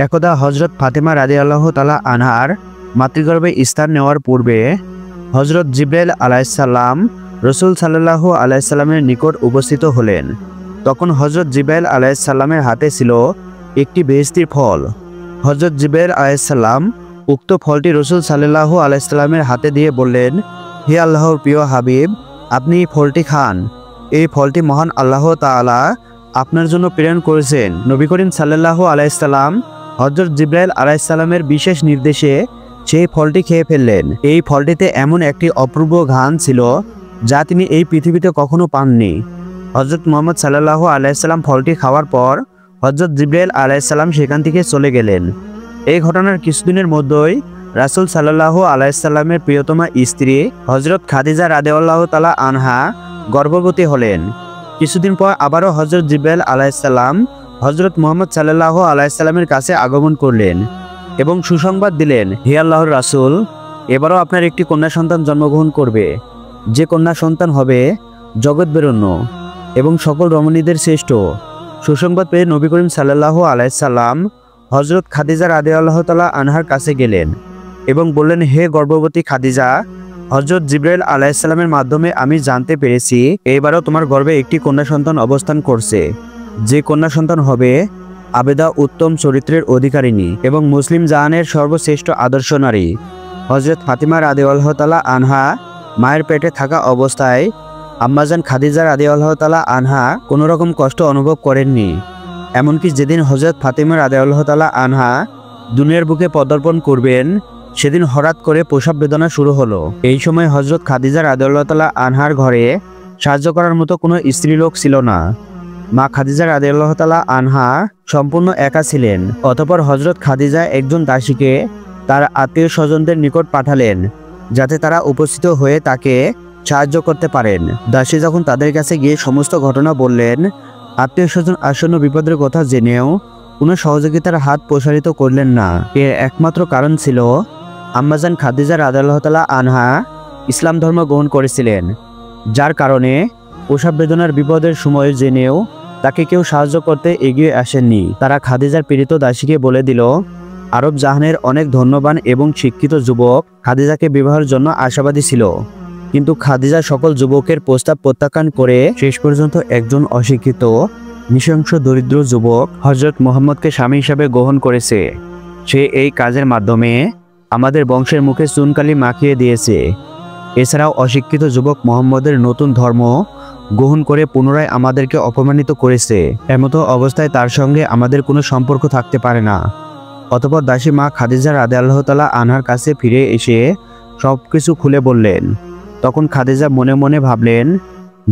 একদা হজরত ফাতেমা রাদিয়াল্লাহু তাআলা আনহার মাতৃগর্ভে স্থান নেওয়ার পূর্বে হজরত জিব্রাইল আলাইহিসসালাম রাসূল সাল্লাল্লাহু আলাইহি সাল্লামের নিকট উপস্থিত হলেন। তখন হজরত জিব্রাইল আলাইহিসসালামের হাতে ছিল একটি বেহেশতির ফল। হজরত জিব্রাইল আলাইহিসসালাম উক্ত ফলটি রাসূল সাল্লাল্লাহু আলাইহি সাল্লামের হাতে দিয়ে বললেন, হে আল্লাহর প্রিয় হাবিব, আপনি এই ফলটি খান। এই ফলটি মহান আল্লাহ তাআলা আপনার জন্য প্রেরণ করেছেন। নবী করিম সাল্লাল্লাহু আলাইহি সাল্লাম হজরত জিব্রাইল আলাইহিসসালামের বিশেষ নির্দেশে সেই ফলটি খেয়ে ফেললেন। এই ফলটিতে এমন একটি অপূর্ব ঘ্রাণ ছিল যা তিনি এই পৃথিবীতে কখনো পাননি। হজরত মুহাম্মদ সাল্লাল্লাহু আলাইহি সাল্লাম ফলটি খাওয়ার পর হজরত জিব্রাইল আলাইহিসসালাম সেখান থেকে চলে গেলেন। এই ঘটনার কিছুদিনের মধ্যেই রাসূল সাল্লাল্লাহু আলাইহি সাল্লামের প্রিয়তমা স্ত্রী হজরত খাদিজা রাদিয়াল্লাহু তাআলা আনহা গর্ভবতী হলেন। কিছুদিন পর আবারও হজরত জিব্রাইল আলাইহিসসালাম হজরত মুহাম্মদ সাল্লাল্লাহু আলাইহি সাল্লামের কাছে আগমন করলেন এবং সুসংবাদ দিলেন, হে আল্লাহর রাসূল, এবারও আপনার একটি কন্যা সন্তান জন্মগ্রহণ করবে। যে কন্যা সন্তান হবে জগৎ বেরণ্য এবং সকল রমণীদের শ্রেষ্ঠ। সুসংবাদ পেয়ে নবী করিম সাল্লাল্লাহু আলাইহি সাল্লাম হজরত খাদিজা রাদিয়াল্লাহু তাআলা আনহার কাছে গেলেন এবং বললেন, হে গর্ভবতী খাদিজা, হজরত জিব্রাইল আলাইহিস সালামের মাধ্যমে আমি জানতে পেরেছি এইবারও তোমার গর্ভে একটি কন্যা সন্তান অবস্থান করছে। যে কন্যা সন্তান হবে আবেদা, উত্তম চরিত্রের অধিকারিণী এবং মুসলিম জাহানের সর্বশ্রেষ্ঠ আদর্শ নারী। হজরত ফাতিমা রাদিয়াল্লাহু তাআলা আনহা মায়ের পেটে থাকা অবস্থায় আম্মাজান খাদিজা রাদিয়াল্লাহু তাআলা আনহা কোনো রকম কষ্ট অনুভব করেননি। এমনকি যেদিন হজরত ফাতিমা রাদিয়াল্লাহু তাআলা আনহা দুনিয়ার বুকে পদার্পণ করবেন সেদিন হঠাৎ করে প্রসব বেদনা শুরু হলো। এই সময় হজরত খাদিজা রাদিয়াল্লাহু তাআলা আনহার ঘরে সাহায্য করার মতো কোনো স্ত্রীলোক ছিল না। মা খাদিজা রাদিয়াল্লাহু তাআলা আনহা সম্পূর্ণ একা ছিলেন। অতঃপর হজরত খাদিজা একজন দাসীকে তার আত্মীয় স্বজনদের নিকট পাঠালেন যাতে তারা উপস্থিত হয়ে তাকে সাহায্য করতে পারেন। দাসী যখন তাদের কাছে গিয়ে সমস্ত ঘটনা বললেন, আত্মীয় স্বজন আসন্ন বিপদের কথা জেনেও কোনো সহযোগিতার হাত প্রসারিত করলেন না। এর একমাত্র কারণ ছিল আম্মাজান খাদিজা রাদিয়াল্লাহু তাআলা আনহা ইসলাম ধর্ম গ্রহণ করেছিলেন, যার কারণে প্রসব বেদনার বিপদের সময় জেনেও তাকে কেউ সাহায্য করতে এগিয়ে আসেননি। তারা খাদিজার পীড়িত দাসীকে বলে দিল, আরব জাহানের অনেক ধন্যবান এবং শিক্ষিত যুবক খাদিজাকে বিবাহের জন্য আশাবাদী ছিল, কিন্তু খাদিজা সকল যুবকের প্রস্তাব প্রত্যাখ্যান করে শেষ পর্যন্ত একজন অশিক্ষিত নৃশংস দরিদ্র যুবক হজরত মুহাম্মদকে স্বামী হিসাবে গ্রহণ করেছে। সে এই কাজের মাধ্যমে আমাদের বংশের মুখে চুনকালি মাখিয়ে দিয়েছে। এছাড়াও অশিক্ষিত যুবক মুহাম্মদের নতুন ধর্ম গ্রহণ করে পুনরায় আমাদেরকে অপমানিত করেছে। এমতো অবস্থায় তার সঙ্গে আমাদের কোনো সম্পর্ক থাকতে পারে না। অতঃপর দাসী মা খাদিজা রাদিয়াল্লাহু তাআলা আনহার কাছে ফিরে এসে সবকিছু খুলে বললেন। তখন খাদিজা মনে মনে ভাবলেন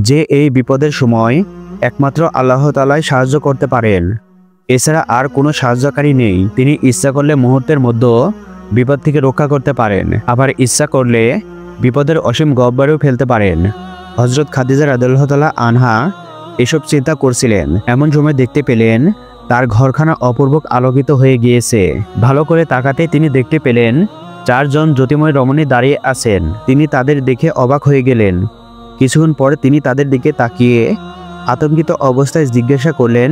যে এই বিপদের সময় একমাত্র আল্লাহ তাআলাই সাহায্য করতে পারেন, এছাড়া আর কোনো সাহায্যকারী নেই। তিনি ইচ্ছা করলে মুহূর্তের মধ্যে বিপদ থেকে রক্ষা করতে পারেন, আবার ইচ্ছা করলে বিপদের অসীম গহ্বরেও ফেলতে পারেন। হজরত খাদিজা রাদিয়াল্লাহু তাআলা আনহা এসব চিন্তা করছিলেন। এমন সময় দেখতে পেলেন তার ঘরখানা অপূর্ব আলোকিত হয়ে গিয়েছে। ভালো করে তাকাতে তিনি দেখতে পেলেন 4 জন জ্যোতিময় রমণী দাঁড়িয়ে আছেন। তিনি তাদের দেখে অবাক হয়ে গেলেন। কিছুক্ষণ পরে তিনি তাদের দিকে তাকিয়ে আতঙ্কিত অবস্থায় জিজ্ঞাসা করলেন,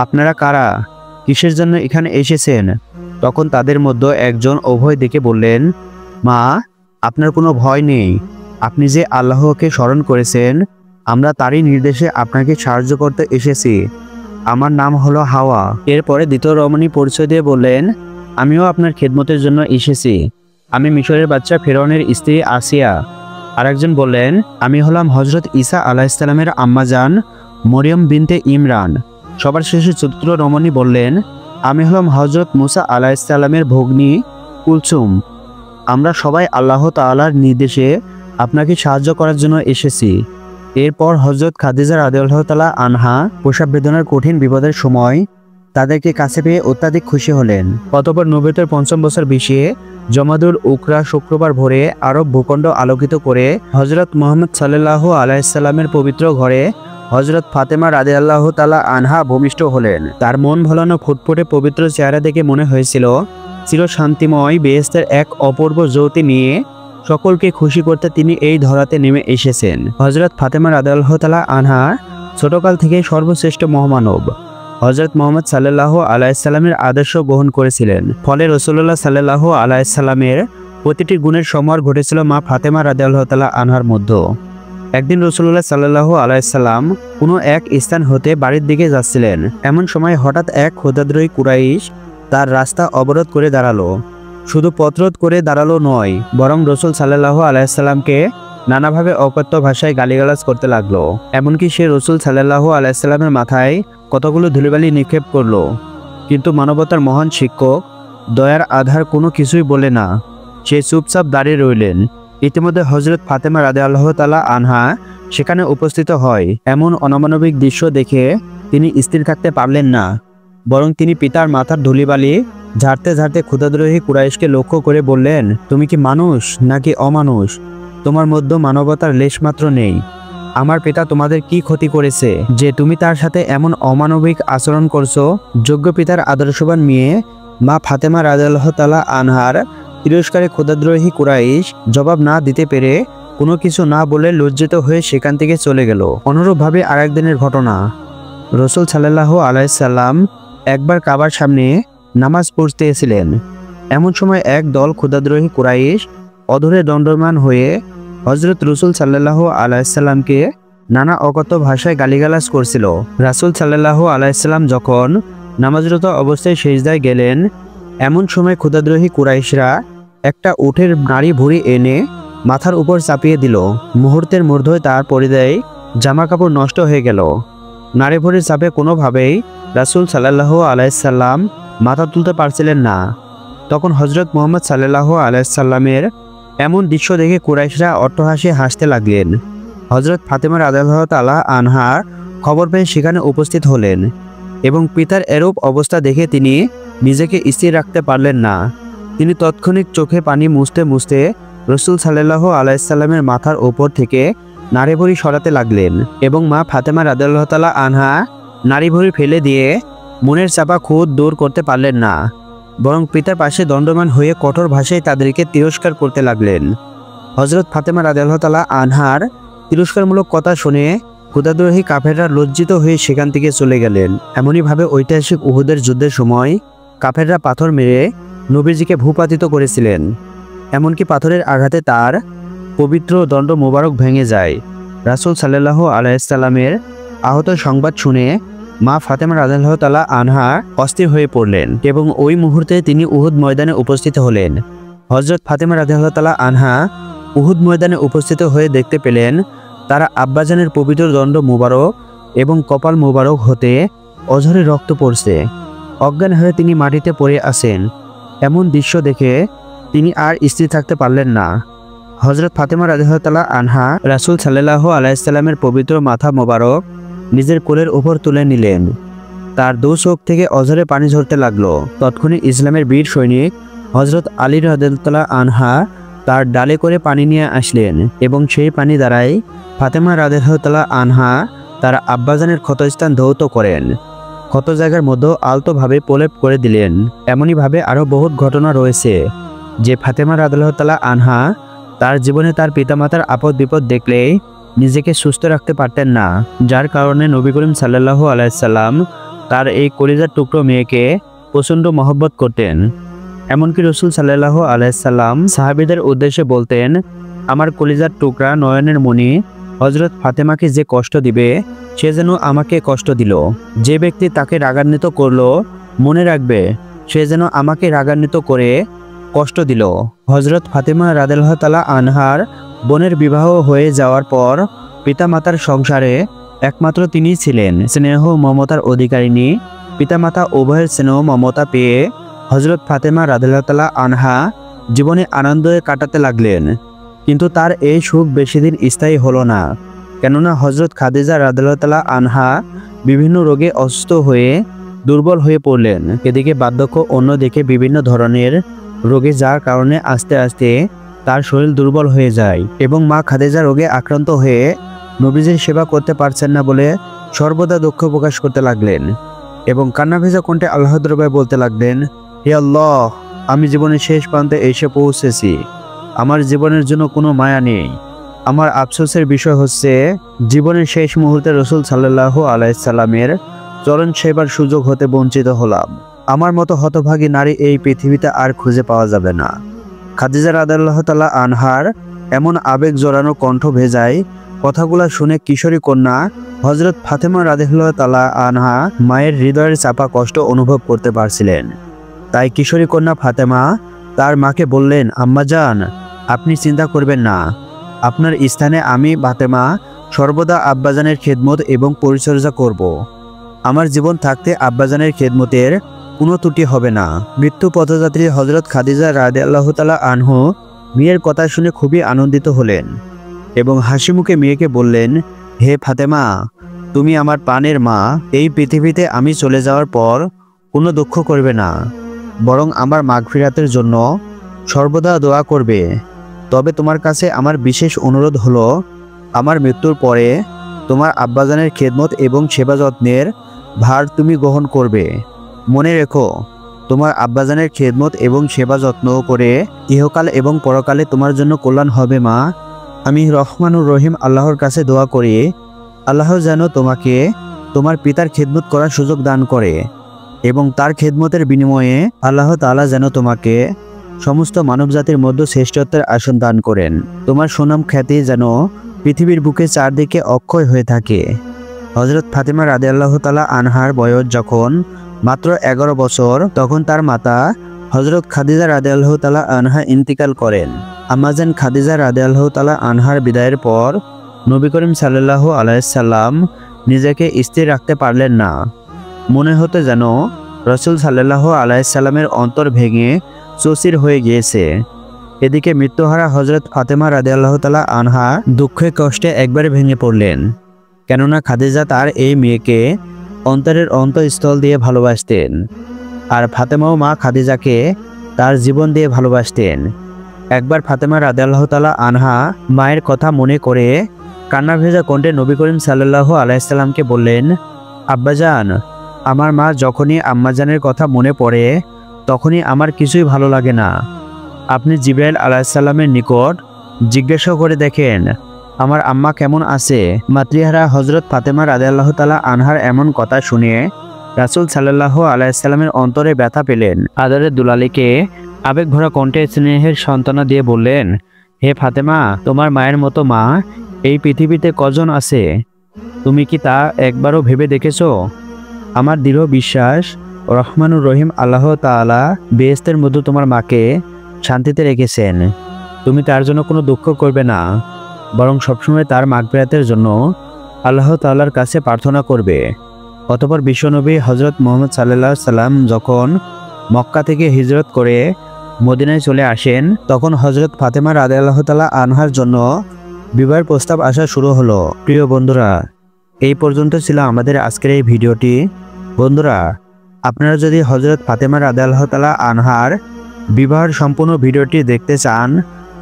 আপনারা কারা? কিসের জন্য এখানে এসেছেন? তখন তাদের মধ্যে একজন অভয় দেখে বললেন, মা, আপনার কোনো ভয় নেই। আপনি যে আল্লাহকে স্মরণ করেছেন, আমরা তারই নির্দেশে আপনাকে সাহায্য করতে এসেছি। আমার নাম হলো হাওয়া। এরপরে দ্বিতীয় রমণী পরিচয় দিয়ে বললেন, আমিও আপনার খেদমতের জন্য এসেছি। আমি মিশরের বাচ্চা ফেরাউনের স্ত্রী আসিয়া। আরেকজন বললেন, আমি হলাম হজরত ঈসা আলাইহিস সালামের আম্মাজান মরিয়ম বিনতে ইমরান। সবার শেষে চতুর্থ রমণী বললেন, আমি হলাম হজরত মুসা আলাইহিস সালামের ভগ্নী কুলসুম। আমরা সবাই আল্লাহ তাআলার নির্দেশে আপনাকে সাহায্য করার জন্য এসেছি। এরপর হজরত খাদিজা রাদিয়াল্লাহু তাআলা আনহা প্রসব বেদনার কঠিন বিপদের সময় তাদেরকে কাছে পেয়ে অত্যাধিক খুশি হলেন। অতঃপর নবুয়তের ৫ম বছর বিষয়ে জমাদুল উকরা শুক্রবার ভোরে আরব ভূখণ্ড আলোকিত করে হজরত মুহাম্মদ সাল্লাল্লাহু আলাইহি সাল্লামের পবিত্র ঘরে হজরত ফাতেমা রাদিয়াল্লাহু তাআলা আনহা ভূমিষ্ঠ হলেন। তার মন ভোলানো ফুটফুটে পবিত্র চেহারা দেখে মনে হয়েছিল চির শান্তিময় বেহেশতের এক অপূর্ব জ্যোতি নিয়ে সকলকে খুশি করতে তিনি এই ধরাতে নেমে এসেছেন। হজরত ফাতেমা রাদিয়াল্লাহু তাআলা আনহা ছোটকাল থেকে সর্বশ্রেষ্ঠ মহামানব হযরত মুহাম্মদ সাল্লাল্লাহু আলাইহি সাল্লামের আদর্শ গ্রহণ করেছিলেন। ফলে রাসূলুল্লাহ সাল্লাল্লাহু আলাইহি সাল্লামের প্রতিটি গুণের সমাহার ঘটেছিল মা ফাতেমা রাদিয়াল্লাহু তাআলা আনহার মধ্যে। একদিন রাসূলুল্লাহ সাল্লাল্লাহু আলাইহি সাল্লাম কোনো এক স্থান হতে বাড়ির দিকে যাচ্ছিলেন। এমন সময় হঠাৎ এক ক্ষুধাদ্রোহী কুরাইশ তার রাস্তা অবরোধ করে দাঁড়ালো। শুধু পথরোধ করে দাঁড়ালো নয়, বরং রাসূল সাল্লাল্লাহু আলাইহি সাল্লামকে নানাভাবে অকথ্য ভাষায় গালিগালাজ করতে লাগলো। এমনকি সে রাসূল সাল্লাল্লাহু আলাইহি সাল্লামের মাথায় কতগুলো ধুলিবালি নিক্ষেপ করলো। কিন্তু মানবতার মহান শিক্ষক দয়ার আধার কোনো কিছুই বলে না, সে চুপচাপ দাঁড়িয়ে রইলেন। ইতিমধ্যে হযরত ফাতেমা রাদিয়াল্লাহু তাআলা আনহা সেখানে উপস্থিত হয়। এমন অনামানবিক দৃশ্য দেখে তিনি স্থির থাকতে পারলেন না, বরং তিনি পিতার মাথার ধুলিবালি ঝাড়তে ঝাড়তে ক্ষুধাদ্রোহী কুরাইশকে লক্ষ্য করে বললেন, তুমি কি মানুষ নাকি অমানুষ? তোমার মধ্যে মানবতার লেশমাত্র নেই। আমার পিতা তোমাদের কি ক্ষতি করেছে যে তুমি তার সাথে এমন অমানবিক আচরণ করছো? যোগ্য পিতার আদর্শবান মেয়ে মা ফাতেমা রাদিয়াল্লাহু তাআলা আনহার তিরস্কারে ক্ষুধাদ্রোহী কুরাইশ জবাব না দিতে পেরে কোনো কিছু না বলে লজ্জিত হয়ে সেখান থেকে চলে গেল। অনুরূপভাবে আরেকদিনের ঘটনা, রাসূল সাল্লাল্লাহু আলাইহি সাল্লাম একবার কাবার সামনে নামাজ পড়তে এসেছিলেন। এমন সময় এক দল ক্ষুধাদ্রোহী কুরাইশ অধরে দণ্ডমান হয়ে হযরত রাসূল সাল্লাল্লাহু আলাইহি সাল্লামকে নানা অকথ্য ভাষায় গালিগালাজ করছিল। রাসূল সাল্লাল্লাহু আলাইহি সাল্লাম যখন নামাজরত অবস্থায় সিজদায় গেলেন, এমন সময় ক্ষুধাদ্রোহী কুরাইশরা একটা উটের নাড়ি ভুঁড়ি এনে মাথার উপর চাপিয়ে দিল। মুহূর্তের মধ্যেই তার পরিধেয় জামা কাপড় নষ্ট হয়ে গেল। নাড়ি ভুঁড়ির চাপে কোনোভাবেই রাসূল সাল্লাল্লাহু আলাইহি সাল্লাম মাথা তুলতে পারছিলেন না। তখন হযরত মুহাম্মদ সাল্লাল্লাহু আলাইহি সাল্লামের এমন দৃশ্য দেখে কুরাইশরা অট্টহাসি হাসতে লাগলেন। হযরত ফাতেমা রাদিয়াল্লাহু তাআলা আনহা খবর পেয়ে সেখানে উপস্থিত হলেন এবং পিতার এরূপ অবস্থা দেখে তিনি নিজেকে স্থির রাখতে পারলেন না। তিনি তৎক্ষণিক চোখে পানি মুছতে মুছতে রাসূল সাল্লাল্লাহু আলাইহি সাল্লামের মাথার ওপর থেকে নাড়ি ভুঁড়ি সরাতে লাগলেন এবং মা ফাতেমা রাদিয়াল্লাহু তাআলা আনহা নাড়ি ভুঁড়ি ফেলে দিয়ে মনের চাপা খুঁত দূর করতে পারলেন না, বরং পিতার পাশে দণ্ডমান হয়ে কঠোর ভাষায় তাদেরকে তিরস্কার করতে লাগলেন। হযরত ফাতেমা রাদিয়াল্লাহু তাআলা আনহার তিরস্কারমূলক কথা শুনে ক্ষুধাদ্রোহী কাফেররা লজ্জিত হয়ে সেখান থেকে চলে গেলেন। এমনইভাবে ঐতিহাসিক উহুদের যুদ্ধের সময় কাফেররা পাথর মেরে নবীজিকে ভূপাতিত করেছিলেন। এমনকি পাথরের আঘাতে তার পবিত্র দণ্ড মোবারক ভেঙে যায়। রাসূল সাল্লাল্লাহু আলাইহি সাল্লামের আহত সংবাদ শুনে মা ফাতেমা রাদিয়াল্লাহু তাআলা আনহা অস্থির হয়ে পড়লেন এবং ওই মুহূর্তে তিনি উহুদ ময়দানে উপস্থিত হলেন। হযরত ফাতেমা রাদিয়াল্লাহু তাআলা আনহা উহুদ ময়দানে উপস্থিত হয়ে দেখতে পেলেন তারা আব্বাজানের পবিত্র দণ্ড মোবারক এবং কপাল মোবারক হতে অঝরে রক্ত পড়ছে। অজ্ঞান হয়ে তিনি মাটিতে পড়ে আছেন। এমন দৃশ্য দেখে তিনি আর স্থির থাকতে পারলেন না। হযরত ফাতেমা রাদিয়াল্লাহু তাআলা আনহা রাসূল সাল্লাল্লাহু আলাইহি সাল্লামের পবিত্র মাথা মোবারক নিজের কোলের উপর তুলে নিলেন। তার দু চোখ থেকে অঝরে পানি ঝরতে লাগলো। তৎক্ষণাৎ ইসলামের বীর সৈনিক হযরত আলী রাদিয়াল্লাহু তাআলা আনহা তার ডালে করে পানি নিয়ে আসলেন এবং সেই পানি দ্বারাই ফাতেমা রাদিয়াল্লাহু তাআলা আনহা তার আব্বাজানের ক্ষতস্থান ধৌত করেন। ক্ষত জায়গার মধ্যে আলতোভাবে প্রলেপ করে দিলেন। এমনইভাবে আরও বহুত ঘটনা রয়েছে যে ফাতেমা রাদিয়াল্লাহু তাআলা আনহা তার জীবনে তার পিতামাতার আপদ বিপদ দেখলেই নিজেকে সুস্থ রাখতে পারতেন না, যার কারণে নবী করিম সাল্লাল্লাহু আলাইহি সাল্লাম তার এই কলিজার টুকরো মেয়েকে প্রচণ্ড মহব্বত করতেন। এমনকি রাসূল সাল্লাল্লাহু আলাইহি সাল্লাম সাহাবীদের উদ্দেশ্যে বলতেন, আমার কলিজার টুকরা নয়নের মণি হযরত ফাতেমাকে যে কষ্ট দিবে সে যেন আমাকে কষ্ট দিল। যে ব্যক্তি তাকে রাগান্বিত করলো মনে রাখবে সে যেন আমাকে রাগান্বিত করে কষ্ট দিল। হযরত ফাতেমা রাদিয়াল্লাহু তাআলা আনহার বোনের বিবাহ হয়ে যাওয়ার পর পিতামাতার সংসারে একমাত্র তিনিই ছিলেন স্নেহ মমতার অধিকারিণী। পিতামাতা উভয়ের স্নেহ মমতা পেয়ে হযরত ফাতেমা রাদিয়াল্লাহু তাআলা আনহা জীবনে আনন্দে কাটাতে লাগলেন। কিন্তু তার এই সুখ বেশিদিন স্থায়ী হলো না, কেননা হযরত খাদিজা রাদিয়াল্লাহু তাআলা আনহা বিভিন্ন রোগে অসুস্থ হয়ে দুর্বল হয়ে পড়লেন। এদিকে বার্ধক্য, অন্যদিকে বিভিন্ন ধরনের রোগে, যার কারণে আস্তে আস্তে তার শরীর দুর্বল হয়ে যায় এবং মা খাদিজা রোগে আক্রান্ত হয়ে নবীজির সেবা করতে পারছেন না বলে সর্বদা দুঃখ প্রকাশ করতে লাগলেন এবং কান্না ভেজা কণ্ঠে আল্লাহর দরবারে বলতে লাগলেন, হে আল্লাহ, আমি জীবনের শেষ প্রান্তে এসে পৌঁছেছি। আমার জীবনের জন্য কোনো মায়া নেই। আমার আফসোসের বিষয় হচ্ছে জীবনের শেষ মুহূর্তে রাসূল সাল্লাল্লাহু আলাইহি সাল্লামের চরণ সেবার সুযোগ হতে বঞ্চিত হলাম। আমার মতো হতভাগী নারী এই পৃথিবীতে আর খুঁজে পাওয়া যাবে না। খাদিজা রাদিয়াল্লাহু তাআলা আনহার এমন আবেগ জড়ানো কণ্ঠ ভেজায় কথাগুলো শুনে কিশোরী কন্যা হযরত ফাতেমা রাদিয়াল্লাহু তাআলা আনহা মায়ের হৃদয়ের চাপা কষ্ট অনুভব করতে পারছিলেন। তাই কিশোরী কন্যা ফাতেমা তার মাকে বললেন, আম্মাজান, আপনি চিন্তা করবেন না। আপনার স্থানে আমি ফাতেমা সর্বদা আব্বাজানের খেদমত এবং পরিচর্যা করব। আমার জীবন থাকতে আব্বাজানের খেদমতের কোনো ত্রুটি হবে না। মৃত্যু পথযাত্রী হযরত খাদিজা রাদিয়াল্লাহু তাআলা আনহু মেয়ের কথা শুনে খুবই আনন্দিত হলেন এবং হাসিমুখে মেয়েকে বললেন, হে ফাতেমা, তুমি আমার প্রাণের মা। এই পৃথিবীতে আমি চলে যাওয়ার পর কোনো দুঃখ করবে না, বরং আমার মাগফিরাতের জন্য সর্বদা দোয়া করবে। তবে তোমার কাছে আমার বিশেষ অনুরোধ হলো, আমার মৃত্যুর পরে তোমার আব্বাজানের খেদমত এবং সেবা যত্নের ভার তুমি গ্রহণ করবে। মনে রেখো, তোমার আব্বাজানের খেদমত এবং সেবা যত্ন করে ইহকাল এবং পরকালে তোমার জন্য কল্যাণ হবে মা। আমি রহমানুর রহিম আল্লাহর কাছে দোয়া করি, আল্লাহ যেন তোমাকে তোমার পিতার খেদমত করার সুযোগ দান করে এবং তার খেদমতের বিনিময়ে আল্লাহ তাআলা যেন তোমাকে সমস্ত মানবজাতির মধ্যে শ্রেষ্ঠত্বের আসন দান করেন। তোমার সুনাম খ্যাতি যেন পৃথিবীর বুকে চারদিকে অক্ষয় হয়ে থাকে। হযরত ফাতেমা রাদিয়াল্লাহু তাআলা আনহার বয়স যখন মাত্র 11 বছর, তখন তার মাতা হযরত খাদিজা রাদিয়াল্লাহু তাআলা আনহা ইন্তিকাল করেন। আম্মাজান খাদিজা রাদিয়াল্লাহু তাআলা আনহার বিদায়ের পর নবী করিম সাল্লাল্লাহু আলাইহি সাল্লাম নিজেকে স্থির রাখতে পারলেন না। মনে হতো যেন রাসূল সাল্লাল্লাহু আলাইহি সাল্লামের অন্তর ভেঙে চৌচির হয়ে গিয়েছে। এদিকে মৃত্যুহারা হযরত ফাতেমা রাদিয়াল্লাহু তাআলা আনহা দুঃখে কষ্টে একবারে ভেঙে পড়লেন, কেননা খাদিজা তার এই মেয়েকে অন্তরের অন্তঃস্থল দিয়ে ভালোবাসতেন, আর ফাতেমাও মা খাদিজাকে তার জীবন দিয়ে ভালোবাসতেন। একবার ফাতেমা রাদিয়াল্লাহু তাআলা আনহা মায়ের কথা মনে করে কান্না ভেজা কণ্ঠে নবী করিম সাল্লাল্লাহু আলাইহি সাল্লামকে বললেন, আব্বাজান, আমার মা যখনই আম্মাজানের কথা মনে পড়ে তখনই আমার কিছুই ভালো লাগে না। আপনি জিবরাইল আলাইহিস সালামের নিকট জিজ্ঞাসা করে দেখেন আমার আম্মা কেমন আছে। মাতৃহারা হযরত ফাতেমা রাদিয়াল্লাহু তাআলা আনহার এমন কথা শুনে রাসূল সাল্লাল্লাহু আলাইহি সাল্লামের অন্তরে ব্যথা পেলেন। আদরের দুলালিকে আবেগ ভরা কণ্ঠে স্নেহের সান্ত্বনা দিয়ে বললেন, হে ফাতেমা, তোমার মায়ের মতো মা এই পৃথিবীতে কজন আছে? তুমি কি তা একবারও ভেবে দেখেছো? আমার দৃঢ় বিশ্বাস রহমানুর রহিম আল্লাহ তাআলা বেহেশতের মধ্যে তোমার মাকে শান্তিতে রেখেছেন। তুমি তার জন্য কোনো দুঃখ করবে না, বরং সবসময় তার মাগফিরাতের জন্য আল্লাহ তাআলার কাছে প্রার্থনা করবে। অতঃপর বিশ্বনবী হযরত মুহাম্মদ সাল্লাল্লাহু আলাইহি সাল্লাম যখন মক্কা থেকে হিজরত করে মদিনায় চলে আসেন, তখন হযরত ফাতেমা রাদিয়াল্লাহু তাআলা আনহার জন্য বিবাহের প্রস্তাব আসা শুরু হলো। প্রিয় বন্ধুরা, এই পর্যন্ত ছিল আমাদের আজকের এই ভিডিওটি। বন্ধুরা, আপনারা যদি হযরত ফাতেমা রাদিয়াল্লাহু তাআলা আনহার বিবাহের সম্পূর্ণ ভিডিওটি দেখতে চান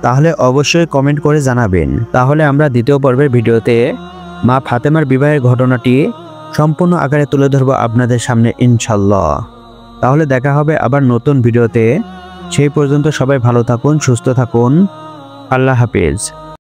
তাহলে অবশ্যই কমেন্ট করে জানাবেন। তাহলে আমরা দ্বিতীয় পর্বের ভিডিওতে মা ফাতেমার বিবাহের ঘটনাটি সম্পূর্ণ আকারে তুলে ধরবো আপনাদের সামনে ইনশাআল্লাহ। তাহলে দেখা হবে আবার নতুন ভিডিওতে। সেই পর্যন্ত সবাই ভালো থাকুন, সুস্থ থাকুন। আল্লাহ হাফেজ।